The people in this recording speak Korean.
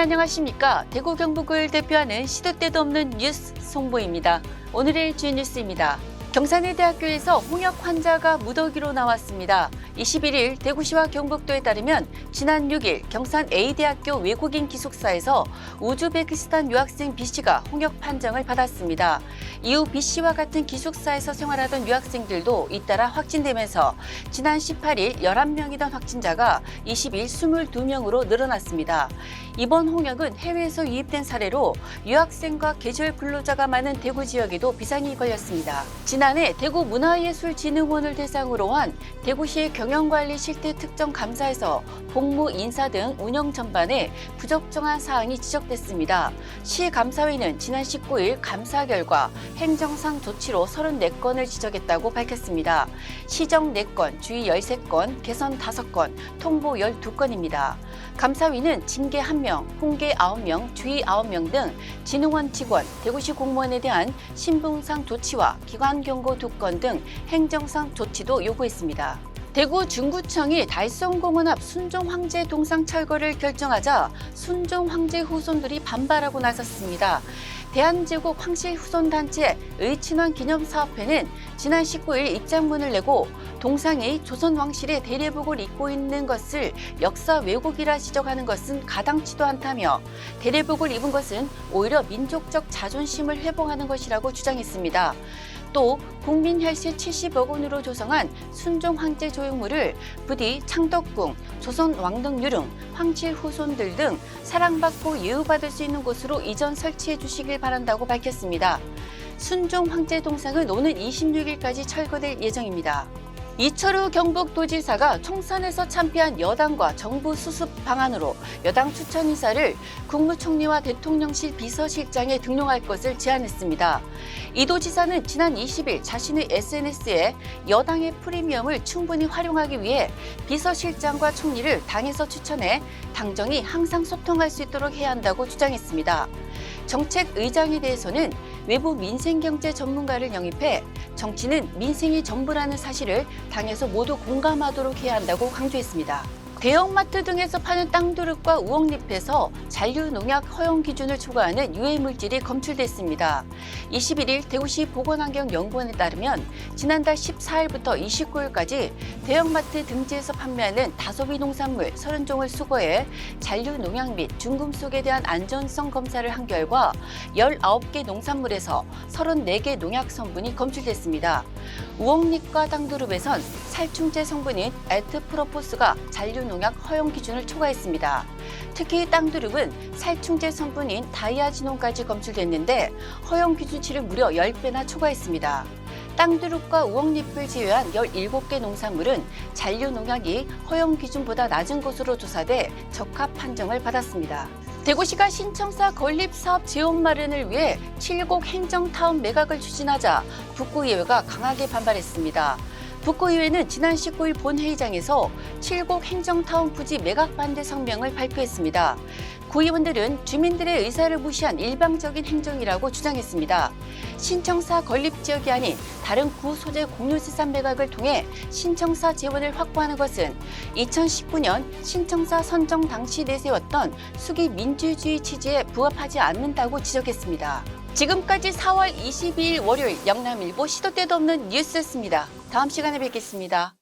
안녕하십니까. 대구 경북을 대표하는 시도 때도 없는 뉴스 송보입니다. 오늘의 주요 뉴스입니다. 경산의 대학교에서 홍역 환자가 무더기로 나왔습니다. 21일 대구시와 경북도에 따르면 지난 6일 경산 A대학교 외국인 기숙사에서 우즈베키스탄 유학생 B씨가 홍역 판정을 받았습니다. 이후 B씨와 같은 기숙사에서 생활하던 유학생들도 잇따라 확진되면서 지난 18일 11명이던 확진자가 20일 22명으로 늘어났습니다. 이번 홍역은 해외에서 유입된 사례로 유학생과 계절 근로자가 많은 대구 지역에도 비상이 걸렸습니다. 지난해 대구문화예술진흥원을 대상으로 한 대구시의 경영관리 실태 특정 감사에서 복무 인사 등 운영 전반에 부적정한 사항이 지적됐습니다. 시감사위는 지난 19일 감사 결과 행정상 조치로 34건을 지적했다고 밝혔습니다. 시정 4건, 주의 13건, 개선 5건, 통보 12건입니다. 감사위는 징계 1명, 훈계 9명, 주의 9명 등 진흥원 직원, 대구시 공무원에 대한 신분상 조치와 기관 경고 2건 등 행정상 조치도 요구했습니다. 대구 중구청이 달성공원 앞 순종황제 동상 철거를 결정하자 순종황제 후손들이 반발하고 나섰습니다. 대한제국 황실후손단체 의친원 기념사업회는 지난 19일 입장문을 내고 동상이 조선왕실의 대례복을 입고 있는 것을 역사 왜곡이라 지적하는 것은 가당치도 않다며 대례복을 입은 것은 오히려 민족적 자존심을 회복하는 것이라고 주장했습니다. 또 국민혈세 70억 원으로 조성한 순종황제 조형물을 부디 창덕궁, 조선왕릉유릉, 황실 후손들 등 사랑받고 예우받을 수 있는 곳으로 이전 설치해 주시길 바란다고 밝혔습니다. 순종황제 동상은 오는 26일까지 철거될 예정입니다. 이철우 경북도지사가 총선에서 참패한 여당과 정부 수습 방안으로 여당 추천 인사를 국무총리와 대통령실 비서실장에 등용할 것을 제안했습니다. 이 도지사는 지난 20일 자신의 SNS에 여당의 프리미엄을 충분히 활용하기 위해 비서실장과 총리를 당에서 추천해 당정이 항상 소통할 수 있도록 해야 한다고 주장했습니다. 정책의장에 대해서는 외부 민생경제 전문가를 영입해 정치는 민생이 전부라는 사실을 당에서 모두 공감하도록 해야 한다고 강조했습니다. 대형마트 등에서 파는 땅두릅과 우엉잎에서 잔류농약 허용 기준을 초과하는 유해물질이 검출됐습니다. 21일 대구시 보건환경연구원에 따르면 지난달 14일부터 29일까지 대형마트 등지에서 판매하는 다소비 농산물 30종을 수거해 잔류농약 및 중금속에 대한 안전성 검사를 한 결과 19개 농산물에서 34개 농약 성분이 검출됐습니다. 우엉잎과 땅두릅에선 살충제 성분인 에트프로포스가 잔류농약 허용 기준을 초과했습니다. 특히 땅두릅은 살충제 성분인 다이아지논까지 검출됐는데 허용 기준치를 무려 10배나 초과했습니다. 땅두릅과 우엉잎을 제외한 17개 농산물은 잔류농약이 허용 기준보다 낮은 것으로 조사돼 적합 판정을 받았습니다. 대구시가 신청사 건립사업 재원 마련을 위해 7곡 행정타운 매각을 추진하자 북구의회가 강하게 반발했습니다. 북구의회는 지난 19일 본회의장에서 7곡 행정타운 부지 매각 반대 성명을 발표했습니다. 구의원들은 주민들의 의사를 무시한 일방적인 행정이라고 주장했습니다. 신청사 건립 지역이 아닌 다른 구 소재 공유资産 매각을 통해 신청사 재원을 확보하는 것은 2019년 신청사 선정 당시 내세웠던 수기 민주주의 취지에 부합하지 않는다고 지적했습니다. 지금까지 4월 22일 월요일 영남일보 시도 때도 없는 뉴스였습니다. 다음 시간에 뵙겠습니다.